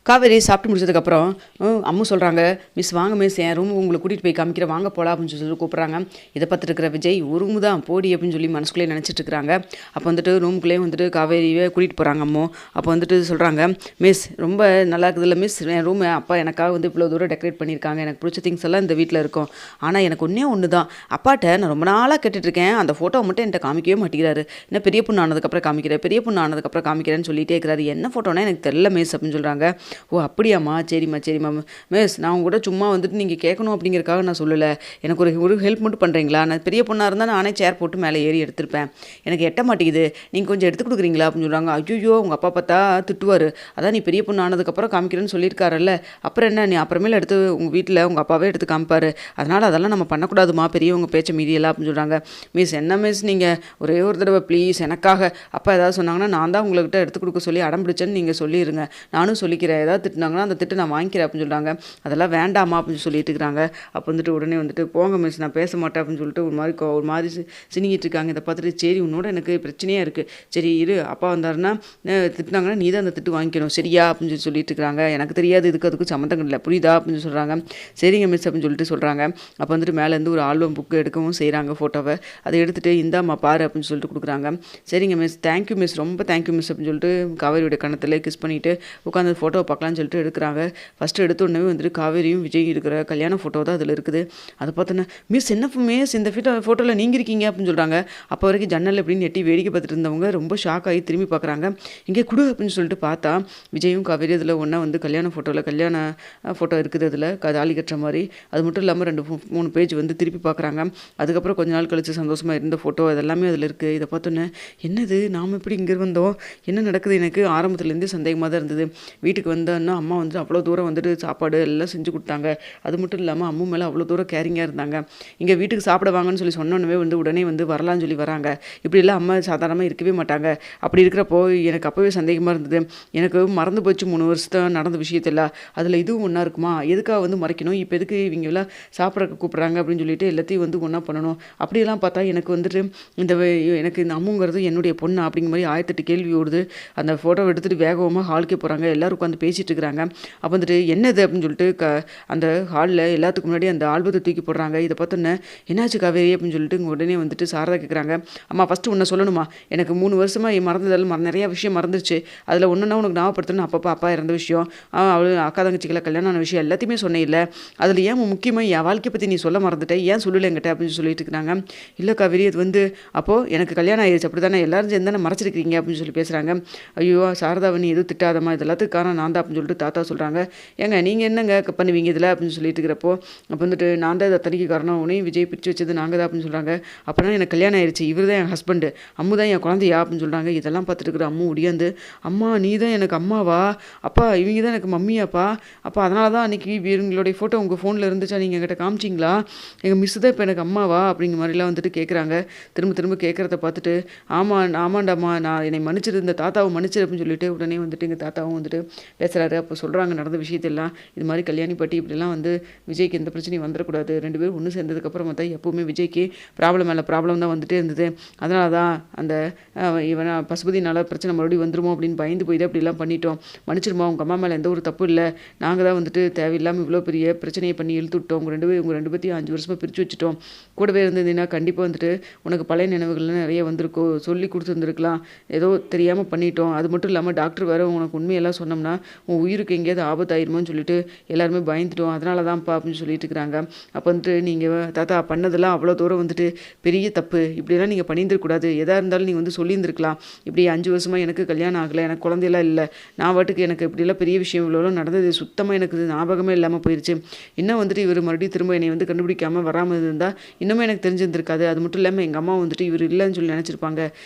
காவேரி சாப்பிட்டு முடிச்சதுக்கப்புறம் அம்மு சொல்கிறாங்க, மிஸ் வாங்க மிஸ், என் ரூம் உங்களை கூட்டிகிட்டு போய் காமிக்கிறேன், வாங்க போகலாம் அப்படின்னு சொல்லி கூப்பிட்றாங்க. இதை பார்த்துட்டு இருக்கிற விஜய், ஒரு ரூமு தான் போடி அப்படின்னு சொல்லி மனசுக்குள்ளே நினச்சிட்டு இருக்கிறாங்க. அப்போ வந்துட்டு ரூமுக்குள்ளேயே வந்துட்டு காவேரியே கூட்டிகிட்டு போகிறாங்க அம்மு. அப்போ வந்துட்டு சொல்கிறாங்க, மிஸ் ரொம்ப நல்லா இருக்குதுல்ல மிஸ், என் ரூம் அப்பா எனக்காக வந்து இவ்வளோ தூரம் டெக்கரேட் பண்ணியிருக்காங்க, எனக்கு பிடிச்ச திங்ஸ் எல்லாம் இந்த வீட்டில் இருக்கும். ஆனால் எனக்கு ஒன்று தான், அப்பாட்ட நான் ரொம்ப நாளாக கேட்டுட்ருக்கேன், அந்த ஃபோட்டோ மட்டும் என்கிட்ட காமிக்கவே மாட்டேங்கிறாரு. என்ன பெரிய பொண்ணு ஆனதுக்கப்புறம் காமிக்கிறேன், பெரிய பொண்ணு ஆனதுக்கப்புறம் காமிக்கிறேன்னு சொல்லிட்டே இருக்கிறாரு. என்ன ஃபோட்டோனா எனக்கு தெரியல மிஸ் அப்படின்னு சொல்கிறாங்க. ஓ அப்படியாம்மா, சரிம்மா மிஸ், நான் உங்க கூட சும்மா வந்துட்டு நீங்கள் கேட்கணும் அப்படிங்கிறக்காக நான் சொல்லலை, எனக்கு ஒரு ஹெல்ப் மட்டும் பண்ணுறீங்களா? நான் பெரிய பொண்ணாக இருந்தால் நானே சேர் போட்டு மேலே ஏறி எடுத்திருப்பேன், எனக்கு எட்ட மாட்டேங்குது, நீங்கள் கொஞ்சம் எடுத்து கொடுக்குறீங்களா அப்படின்னு சொல்கிறாங்க. ஐயோ உங்கள் அப்பா பார்த்தா திட்டுவார், அதான் நீ பெரிய பொண்ணு ஆனதுக்கப்புறம் காமிக்கிறேன்னு சொல்லியிருக்காரல்ல, அப்புறம் என்ன, நீ அப்புறமேல எடுத்து உங்கள் வீட்டில் உங்கள் அப்பாவே எடுத்து காமிப்பார், அதனால் அதெல்லாம் நம்ம பண்ணக்கூடாதுமா, பெரியவங்க பேச்ச மீதியெல்லாம் அப்படின்னு சொல்கிறாங்க. மிஸ் என்ன மிஸ் நீங்கள் ஒரே ஒரு தடவை ப்ளீஸ் எனக்காக, அப்பா ஏதாவது சொன்னாங்கன்னா நான் தான் உங்கள்கிட்ட எடுத்து கொடுக்க சொல்லி அடம் பிடிச்சேன்னு நீங்கள் சொல்லிடுங்க, நானும் சொல்லிக்கிறேன், ஏதாவது திட்டினாங்கன்னா அந்த திட்டு நான் வாங்கிக்கிறேன் அப்படின்னு சொல்கிறாங்க. அதெல்லாம் வேண்டாமா அப்படின்னு சொல்லிட்டு இருக்கிறாங்க. அப்போ வந்துட்டு உடனே வந்துட்டு போங்க மிஸ், நான் பேச மாட்டேன் அப்படின்னு சொல்லிட்டு ஒரு மாதிரி சினிங்கிட்டு இருக்காங்க. இதை பார்த்துட்டு சரி உன்னோட எனக்கு பிரச்சனையாக இருக்குது, சரி இரு, அப்பா வந்தாருன்னா திட்டினாங்கன்னா நீ தான் அந்த திட்டு வாங்கிக்கணும் சரியா அப்படின்னு சொல்லிட்டு இருக்கிறாங்க. எனக்கு தெரியாது, அதுக்கும் சம்மந்தம் இல்லை, புரியுதா அப்படின்னு சொல்கிறாங்க. சரிங்க மிஸ் அப்படின்னு சொல்லிட்டு சொல்கிறாங்க. அப்போ வந்துட்டு மேலேருந்து ஒரு ஆல்பம் புக்கு எடுக்கவும் செய்கிறாங்க ஃபோட்டோவை. அதை எடுத்துகிட்டு இந்தாம்மா பாரு அப்படின்னு சொல்லிட்டு கொடுக்குறாங்க. சரிங்க மிஸ், தேங்க்யூ மிஸ், ரொம்ப தேங்க்யூ மிஸ் அப்படின்னு சொல்லிட்டு காவேரியோட கணத்தில் கிஸ் பண்ணிவிட்டு உட்காந்து ஃபோட்டோவை பார்க்கலான்னு சொல்லிட்டு எடுக்கிறாங்க. ஃபஸ்ட்டு எடுத்த உடனே வந்துட்டு காவேரியும் விஜய் இருக்கிற கல்யாண ஃபோட்டோ தான் அதில் இருக்குது. அதை பார்த்தோன்னே மிஸ் என்ன மிஸ் இந்த ஃபோட்டோவில் நீங்கள் இருக்கீங்க அப்படின்னு சொல்கிறாங்க. அப்போ வரைக்கும் ஜன்னல் எப்படின்னு எட்டி வேடிக்கை பார்த்துட்டு இருந்தவங்க ரொம்ப ஷாக் ஆகி திரும்பி பார்க்குறாங்க. இங்கே குடு அப்படின்னு சொல்லிட்டு பார்த்தா விஜயும் காவேரி அதில் ஒன்றா வந்து கல்யாண ஃபோட்டோ இருக்குது, அதில் தாலி கட்டுற மாதிரி. அது மட்டும் இல்லாமல் 2-3 பேஜ் வந்து திருப்பி பார்க்குறாங்க. அதுக்கப்புறம் கொஞ்ச நாள் கழித்து சந்தோஷமாக இருந்த ஃபோட்டோ அதெல்லாமே அதில் இருக்குது. இதை பார்த்தோன்னே என்னது, நாம் எப்படி இங்கே வந்தோம், என்ன நடக்குது, எனக்கு ஆரம்பத்துலேருந்தே சந்தேகமாக தான் இருந்தது. வீட்டுக்கு வந்தோன்னா அம்மா வந்து அவ்வளோ தூரம் வந்துட்டு சாப்பாடு எல்லாம் செஞ்சு கொடுத்தாங்க. அது மட்டும் இல்லாமல் அம்மா மேலே அவ்வளோ தூரம் கேரிங்காக இருந்தாங்க. இங்கே வீட்டுக்கு சாப்பிட வாங்கன்னு சொல்லி சொன்னோன்னே வந்து உடனே வந்து வரலான்னு சொல்லி வராங்க. இப்படிலாம் அம்மா சாதாரணமாக இருக்கவே மாட்டாங்க. அப்படி இருக்கிறப்போ எனக்கு அப்போவே சந்தேகமாக இருந்தது. எனக்கு மறந்து போச்சு 3 வருஷத்தை நடந்த விஷயத்தெல்லாம், அதில் இதுவும் ஒன்றா இருக்குமா, எதுக்காக வந்து மறைக்கணும், இப்போ எதுக்கு இவங்கெல்லாம் சாப்பிட்றக்கு கூப்பிட்றாங்க அப்படின்னு சொல்லிட்டு எல்லாத்தையும் வந்து ஒன்றா பண்ணணும். அப்படியெல்லாம் பார்த்தா எனக்கு வந்துட்டு எனக்கு இந்த அம்முங்கிறது என்னுடைய பொண்ணு அப்படிங்கிற மாதிரி 1008 கேள்வி ஓடுது. அந்த ஃபோட்டோவை எடுத்துகிட்டு வேகமாக ஹாலுக்கே போகிறாங்க. எல்லோரும் உட்காந்து பேசிகிட்டு இருக்கிறாங்க. அப்போ வந்துட்டு என்னது அப்படின்னு சொல்லிட்டு அந்த ஹாலில் எல்லாத்துக்கு முன்னாடி அந்த ஆல்பத்தை தூக்கி போடுறாங்க. இதை பார்த்தோன்னே என்னாச்சு காவேரி அப்படின்னு சொல்லிட்டு உடனே வந்துட்டு சாரதா கேட்குறாங்க. அம்மா ஃபஸ்ட்டு ஒன்று சொல்லணுமா, எனக்கு 3 வருஷமாக மறந்ததெல்லாம் நிறையா விஷயம் மறந்துருச்சு, அதில் ஒன்றுனா உனக்கு ஞாபகப்படுத்தணும், அப்பா இறந்த விஷயம், அவள் அக்கா தங்கச்சிக்கெல்லாம் கல்யாணம் ஆன விஷயம் எல்லாத்தையுமே சொன்னே இல்லை, அதில் ஏன் முக்கியமாக என் வாழ்க்கையை பற்றி நீ சொல்ல மறந்துட்டேன், ஏன் சொல்லலை என்கிட்ட அப்படின்னு சொல்லிட்டு இருக்கிறாங்க. இல்லை காவேரி, அது வந்து அப்போது எனக்கு கல்யாணம் ஆயிடுச்சு அப்படி தானே, எல்லாரும் சேர்ந்து தானே மறைச்சிருக்கீங்க அப்படின்னு சொல்லி பேசுகிறாங்க. ஐயோ சாரதாவை நீ எதுவும் திட்டாதம்மா, இது எல்லாத்துக்கு காரணம் நான் தான் அப்படின்னு சொல்லிட்டு தாத்தா சொல்கிறாங்க. ஏங்க நீங்கள் என்னங்க பண்ணுவீங்க இதில் அப்படின்னு சொல்லிட்டு இருக்கிறப்போ அப்போ வந்துட்டு நான் தான் இதை தனிக்கு காரணம், உனையும் விஜய் பிரித்து வச்சது நாங்கள் தான் அப்படின்னு சொல்கிறாங்க. அப்படின்னா எனக்கு கல்யாணம் ஆயிடுச்சு, இவர் தான் என் ஹஸ்பண்டு, அம்மு தான் என் குழந்தையா அப்படின்னு சொல்கிறாங்க. இதெல்லாம் பார்த்துட்டு இருக்கிற அம்மு உடியாந்து, அம்மா நீ தான் எனக்கு அம்மாவா, அப்பா இவங்க தான் எனக்கு மம்மியாப்பா, அப்போ அதனால தான் அன்றைக்கி இவங்களுடைய ஃபோட்டோ உங்கள் ஃபோனில் இருந்துச்சா, நீங்கள் என்கிட்ட காமிச்சிங்களா, எங்கள் மிஸ் தான் இப்போ எனக்கு அம்மாவா அப்படிங்கிற மாதிரிலாம் வந்துட்டு கேட்குறாங்க. திரும்ப கேட்குறத பார்த்துட்டு ஆமாண்டாம்மா, நான் என்னை மன்னிச்சிரு, இந்த தாத்தாவை மன்னிச்சிரு அப்படின்னு சொல்லிட்டு உடனே வந்துட்டு எங்கள் தாத்தாவும் வந்துட்டு பேசுகிறாரு. அப்போ சொல்கிறாங்க நடந்த விஷயத்தெல்லாம், இது மாதிரி கல்யாணி பாட்டி இப்படிலாம் வந்து விஜய்க்கு எந்த பிரச்சனையும் வந்துடக்கூடாது, 2 பேரும் ஒன்று சேர்ந்ததுக்கப்புறம் பார்த்தா எப்போவுமே விஜய்க்கு ப்ராப்ளம் மேலே ப்ராப்ளம் தான் வந்துட்டே இருந்தது, அதனால தான் அந்த இவனை பசுபதினால பிரச்சனை மறுபடியும் வந்துருமோ அப்படின்னு பயந்து போய் தான் அப்படிலாம் பண்ணிட்டோம், மன்னிச்சிருமா, உங்கள் அம்மா மேலே எந்த ஒரு தப்பு இல்லை, நாங்கள் தான் வந்துட்டு தேவையில்லாமல் இவ்வளோ பெரிய பிரச்சனையை பண்ணி இழுத்து விட்டோம், உங்கள் ரெண்டு பேத்தையும் 5 வருஷமாக பிரித்து வச்சுட்டோம், கூடவே இருந்ததுன்னா கண்டிப்பாக வந்துட்டு உனக்கு பழைய நினைவுகள்லாம் நிறைய வந்திருக்கோம், சொல்லி கொடுத்துருந்துருக்கலாம், ஏதோ தெரியாமல் பண்ணிட்டோம், அது மட்டும் இல்லாமல் டாக்டர் வேறு உனக்கு உண்மையெல்லாம் சொன்னோம்னா உன் உயிருக்கு எங்கேயாவது ஆபத்தாயிருமோன்னு சொல்லிட்டு எல்லாருமே பயந்துட்டோம், அதனால தான்ப்பா அப்படின்னு சொல்லிட்டு இருக்கிறாங்க. அப்போ வந்துட்டு நீங்கள் தாத்தா பண்ணதெல்லாம் அவ்வளோ தூரம் வந்துட்டு பெரிய தப்பு, இப்படிலாம் நீங்கள் பண்ணியிருந்துருக்கூடாது, எதாக இருந்தாலும் நீங்கள் வந்து சொல்லியிருந்துருக்கலாம், இப்படி 5 வருஷமாக எனக்கு கல்யாணம் ஆகலை, எனக்கு குழந்தையெல்லாம் இல்லை, நான் வாட்டுக்கு எனக்கு இப்படிலாம் பெரிய விஷயம் இவ்வளோ நடந்தது சுத்தமாக எனக்கு ஞாபகமே இல்லாமல் போயிடுச்சு, இன்னும் வந்துட்டு இவர் மறுபடியும் திரும்ப என்னை வந்து கண்டுபிடிக்காமல் வராமல் இருந்தால் இன்னுமே எனக்கு தெரிஞ்சிருந்திருக்காது, அது மட்டும் இல்லாமல் எங்கள் அம்மா வந்துட்டு இவர் இல்லைன்னு சொல்லி நினச்சிருப்பாங்க,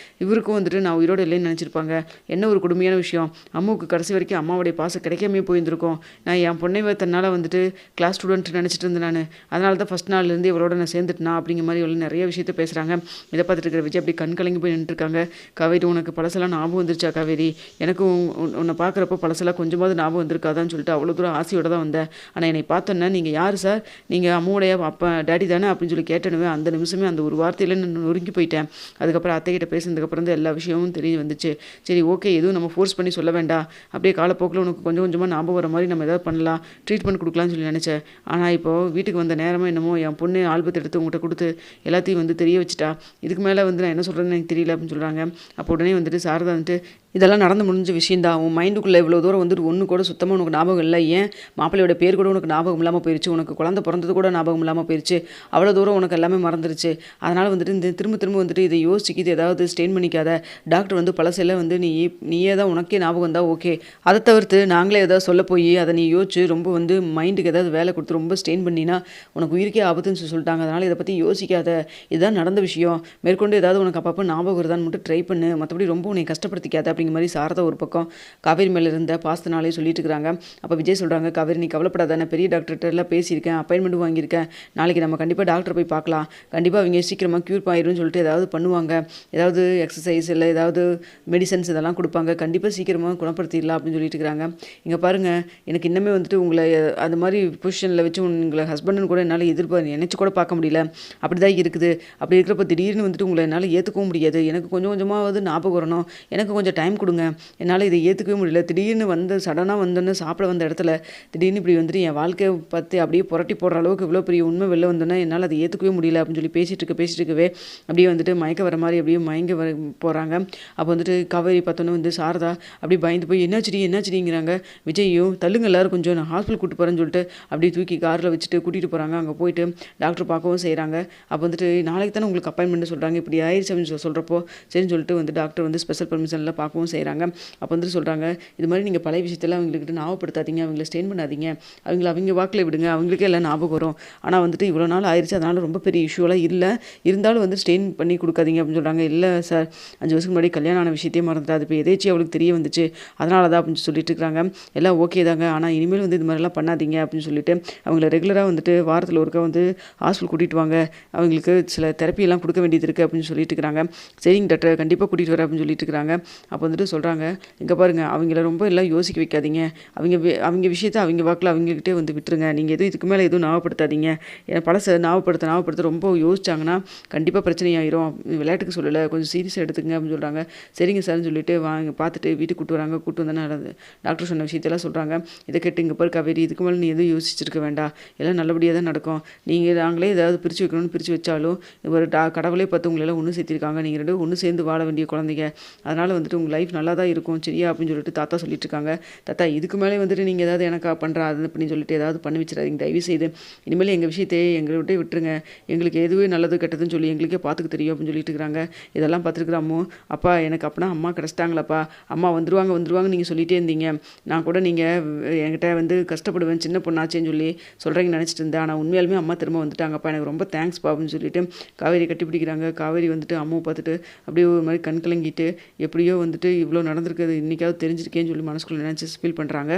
இவருக்கும் வந்துட்டு நான் உயிரோடு இல்லைன்னு நினச்சிருப்பாங்க, என்ன ஒரு கொடுமையான விஷயம், அம்மாவுக்கு கடைசி வரைக்கும் அம்மாவுடைய பாசம் கிடைக்காமே போயிருந்திருக்கும், நான் என் பொண்ணை தன்னால் வந்துட்டு கிளாஸ் ஸ்டூடெண்ட் நினச்சிட்டு இருந்தேன் நான், அதனால தான் ஃபஸ்ட் நாள்லேருந்து இவரோட நான் சேர்ந்துட்டேனா அப்படிங்கிற மாதிரி எவ்வளோ நிறைய விஷயத்த பேசுகிறாங்க. இதை பார்த்துட்டு இருக்கிற விஜய் அப்படி கண் கலங்கி போய் நின்றுருக்காங்க. காவேரி உனக்கு பழசெல்லாம் ஞாபகம் வந்துருச்சா காவேரி, எனக்கும் உன்னை பார்க்குறப்போ பழசெல்லாம் கொஞ்சமாவது ஞாபகம் வந்திருக்காதான்னு சொல்லிட்டு அவ்வளோ தூரம் ஆசையோடு தான் வந்தேன், ஆனால் என்னை பார்த்தோன்னே நீங்கள் யார் சார், நீங்கள் அம்மாவுடைய அப்பா டேடி தானே அப்படின்னு சொல்லி கேட்டனுவே அந்த நிமிஷமே அந்த ஒரு வார்த்தையில் நான் நொறுங்கி போயிட்டேன். அதுக்கப்புறம் அத்தைக்கிட்ட பேசுனதுக்கப்புறம் தான் எல்லா விஷயமும் தெரிய வந்துச்சு. சரி ஓகே, எதுவும் நம்ம ஃபோர்ஸ் பண்ணி சொல்ல வேண்டாம், அப்படியே காலப்போக்கில் உனக்கு உனக்கு கொஞ்சம் கொஞ்சமாக ஞாபகம் வர மாதிரி நம்ம ஏதாவது பண்ணலாம், ட்ரீட்மெண்ட் கொடுக்கலாம்னு சொல்லி நினச்சேன். ஆனால் இப்போது வீட்டுக்கு வந்த நேரமாக என்னமோ என் பொண்ணு ஆல்பத்தை எடுத்து உங்கள்கிட்ட கொடுத்து எல்லாத்தையும் வந்து தெரிய வச்சுட்டா. இதுக்கு மேலே வந்து நான் என்ன சொல்கிறேன்னு எனக்கு தெரியல அப்படின்னு சொல்கிறாங்க. அப்போ உடனே வந்துட்டு சாரதா வந்துட்டு, இதெல்லாம் நடந்து முடிஞ்ச விஷயம் தான். உன் மைண்டுக்குள்ளே இவ்வளோ தூரம் வந்துட்டு ஒன்று கூட சுத்தமாக உனக்கு ஞாபகம் இல்லை. ஏன் மாப்பிள்ளையோட பேர் கூட உனக்கு ஞாபகம் இல்லாமல் போயிடுச்சு. உனக்கு குழந்தை பிறந்தது கூட ஞாபகம் இல்லாமல் போயிடுச்சு. அவ்வளோ தூரம் உனக்கு எல்லாமே மறந்துருச்சு. அதனால் வந்துட்டு இந்த திரும்ப திரும்ப வந்துட்டு இதை யோசிச்சுக்கிது ஏதாவது ஸ்டெயின் பண்ணிக்காத. டாக்டர் வந்து பழசெல்லாம் வந்து நீயே தான் உனக்கே ஞாபகம் தான் ஓகே. அதை தவிர்த்து நாங்களே ஏதாவது சொல்ல போய் அதை நீ யோசிச்சு ரொம்ப வந்து மைண்டுக்கு ஏதாவது வேலை கொடுத்து ரொம்ப ஸ்டெயின் பண்ணினா உனக்கு உயிருக்கே ஆபத்துன்னு சொல்லிட்டாங்க. அதனால் இதை பற்றி யோசிக்காத. இதுதான் நடந்த விஷயம். மேற்கொண்டு ஏதாவது உனக்கு அப்பப்போ ஞாபகம் வருதான்னு மட்டும் ட்ரை பண்ணு. மற்றபடி ரொம்ப உன்னை கஷ்டப்படுத்திக்காத அப்படிங்கிற மாதிரி சாரதா ஒரு பக்கம் காவேரி மேலே இருந்த பாசத்தினாலே சொல்லிட்டு இருக்கிறாங்க. அப்போ விஜய் சொல்கிறாங்க, காவேரி நீ கவலைப்படாத, நான் பெரிய டாக்டர்கிட்ட எல்லாம் பேசியிருக்கேன், அப்பாயின்மெண்ட்டும் வாங்கியிருக்கேன். நாளைக்கு நம்ம கண்டிப்பாக டாக்டர் போய் பார்க்கலாம். கண்டிப்பாக அவங்க சீக்கிரமாக க்யூர் ஆயிரும்னு சொல்லிட்டு ஏதாவது பண்ணுவாங்க. ஏதாவது எக்ஸசைஸ் இல்லை ஏதாவது மெடிசன்ஸ் இதெல்லாம் கொடுப்பாங்க. கண்டிப்பாக சீக்கிரமாக குணப்படுத்திடலாம் அப்படின்னு சொல்லிட்டு இருக்கிறாங்க. இங்கே பாருங்கள், எனக்கு இன்னமே வந்துட்டு உங்களை அந்த மாதிரி பொசிஷனில் வச்சு உங்களை ஹஸ்பண்டுன்னு கூட என்னால் நினச்சி கூட பார்க்க முடியல. அப்படி தான் இருக்குது. அப்படி இருக்கிறப்ப திடீர்னு வந்துட்டு உங்களை என்னால் ஏற்றுக்கவும் முடியாது. எனக்கு கொஞ்சம் கொஞ்சமாவது ஞாபகம் வரணும். எனக்கு கொஞ்சம் டைம் கொடுங்க. என்னால் இதை ஏற்றுக்கவே முடியல. திடீர்னு வந்து சடனாக வந்தோன்னு சாப்பிட வந்த இடத்துல திடீர்னு இப்படி வந்துட்டு என் வாழ்க்கையை பற்றி அப்படியே புரட்டி போடுற அளவுக்கு இவ்வளோ பெரிய உண்மை வெளில வந்தோன்னா என்னால் அதை ஏற்றுக்கவே முடியல அப்படின்னு சொல்லி பேசிகிட்டு இருக்கவே அப்படியே வந்துட்டு மயக்க வர மாதிரி அப்படியே மயங்க போகிறாங்க. அப்போ வந்துட்டு காவேரி பார்த்தோன்னே வந்து சாரதா அப்படியே பயந்து போய் என்னாச்சுடிங்கிறாங்க. விஜயும் தள்ளுங்க எல்லாரும் கொஞ்சம், நான் ஹாஸ்பிட்டல் கூப்பிட்டு போகிறேன்னு சொல்லிட்டு அப்படியே தூக்கி காரில் வச்சுட்டு கூட்டிகிட்டு போகிறாங்க. அங்கே போயிட்டு டாக்டர் பார்க்கவும் செய்கிறாங்க. அப்போ வந்துட்டு நாளைக்கு தானே உங்களுக்கு அப்பாயின்மெண்ட் சொல்கிறாங்க, இப்படி ஆயிடுச்சு அப்படின்னு சொல்கிறப்போ சரின்னு சொல்லிட்டு வந்து டாக்டர் வந்து ஸ்பெஷல் பர்மிஷனில் பார்க்கவும் செய்கிறாங்க. அப்போ வந்துட்டு சொல்கிறாங்க, இது மாதிரி நீங்கள் பழைய விஷயத்தெல்லாம் அவங்கக்கிட்ட ஞாபகப்படுத்தாதீங்க, அவங்கள ஸ்டெயின் பண்ணாதீங்க, அவங்க வாக்கில் விடுங்க, அவங்களுக்கே எல்லாம் ஞாபகம் வரும். ஆனால் வந்துட்டு இவ்வளோ நாள் ஆயிடுச்சு, அதனால் ரொம்ப பெரிய இஷ்யூலாம் இல்லை, இருந்தாலும் வந்து ஸ்டெயின் பண்ணி கொடுக்காதீங்க அப்படின்னு சொல்கிறாங்க. இல்லை சார், 5 வருஷத்துக்கு முன்னாடி கல்யாணம் ஆன விஷயத்தையே மறந்துட்டு அது இப்போ எதேச்சி அவளுக்கு தெரிய வந்துச்சு, அதனால தான் அப்படின்னு சொல்லிட்டு இருக்கிறாங்க. எல்லாம் ஓகே தாங்க, ஆனால் இனிமேல் வந்து இது மாதிரிலாம் பண்ணாதீங்க அப்படின்னு சொல்லிட்டு அவங்கள ரெகுலராக வந்துட்டு வாரத்தில் ஒருக்கா வந்து ஹாஸ்பிட்டல் கூட்டிகிட்டு வாங்க, அவங்களுக்கு சில தெரப்பியெல்லாம் கொடுக்க வேண்டியது இருக்குது அப்படின்னு சொல்லிட்டு இருக்கிறாங்க. சரிங்க டாக்டர், கண்டிப்பாக கூட்டிகிட்டு வரேன் அப்படின்னு சொல்லிட்டு இருக்கிறாங்க. அப்போ வந்துட்டு சொல்கிறாங்க, இங்கே பாருங்கள், அவங்கள ரொம்ப எல்லாம் யோசிக்க வைக்காதீங்க, அவங்க விஷயத்தை அவங்க வாக்கில் அவங்ககிட்டே வந்து விட்டுருங்க. நீங்கள் எதுவும் இதுக்கு மேலே எதுவும் ஞாபகப்படுத்தாதீங்க. பழசை ஞாபகப்படுத்த ரொம்ப யோசிச்சாங்கன்னா கண்டிப்பாக பிரச்சனையாயிரும். விளையாட்டுக்கு சொல்லலை, கொஞ்சம் சீரியஸாக எடுத்துங்க அப்படின்னு சொல்கிறாங்க. சரிங்க சார்னு சொல்லிட்டு வாங்க பார்த்துட்டு வீட்டுக்கு கூட்டு வராங்க. கூட்டு வந்தோன்னே டாக்டர் சொன்ன விஷயத்தெல்லாம் சொல்கிறாங்க. இதை கேட்டு இங்கே பாரு காவேரி, இதுக்கு மேலே நீ எதுவும் யோசிச்சிருக்க வேண்டாம், எல்லாம் நல்லபடியாக தான் நடக்கும். நாங்களே ஏதாவது பிரித்து வைக்கணும்னு பிரித்து வச்சாலும் ஒரு கடவுளே பார்த்து உங்களெல்லாம் ஒன்று சேர்த்திருக்காங்க, நீங்கள் ரெண்டும் ஒன்று சேர்ந்து வாழ வேண்டிய குழந்தைங்க, அதனால் வந்துட்டு உங்கள் லைஃப் நல்லா தான் இருக்கும் சரியா அப்படின்னு சொல்லிட்டு தாத்தா சொல்லிட்டு இருக்காங்க. தாத்தா, இதுக்கு மேலே வந்துட்டு நீங்கள் ஏதாவது எனக்கா பண்ணுறா அது அப்படின்னு சொல்லிட்டு ஏதாவது பண்ணி வச்சிடாதீங்க தயவு செய்து. இனிமேல் எங்கள் விஷயத்தையே எங்கள்கிட்ட விட்டுருங்க, எங்களுக்கு எதுவே நல்லது கெட்டதுன்னு சொல்லி எங்களுக்கே பார்த்துக்க தெரியும் அப்படின்னு சொல்லிட்டு இருக்கிறாங்க. இதெல்லாம் பார்த்துருக்குற அம்மு, அப்பா எனக்கு அப்பனா அம்மா கிடச்சிட்டாங்களாப்பா, அம்மா வந்துருவாங்க நீங்கள் சொல்லிகிட்டே இருந்தீங்க, நான் கூட நீங்கள் என்கிட்ட வந்து கஷ்டப்படுவேன் சின்ன பொண்ணாச்சேன்னு சொல்லி சொல்கிறீங்கன்னு நினச்சிட்டு இருந்தேன், ஆனால் உண்மையாலுமே அம்மா திரும்ப வந்துட்டாங்கப்பா, எனக்கு ரொம்ப தேங்க்ஸ்ப்பா அப்படின்னு சொல்லிட்டு காவேரி கட்டி பிடிக்கிறாங்க. காவேரி வந்துட்டு அம்மாவை பார்த்துட்டு அப்படியே ஒரு மாதிரி கண் கலங்கிட்டு, எப்படியோ வந்துட்டு இவ்வளோ நடந்திருக்குது இன்றைக்காவது தெரிஞ்சிருக்கேன்னு சொல்லி மனசுக்குள்ளே நினச்சி ஃபீல் பண்ணுறாங்க.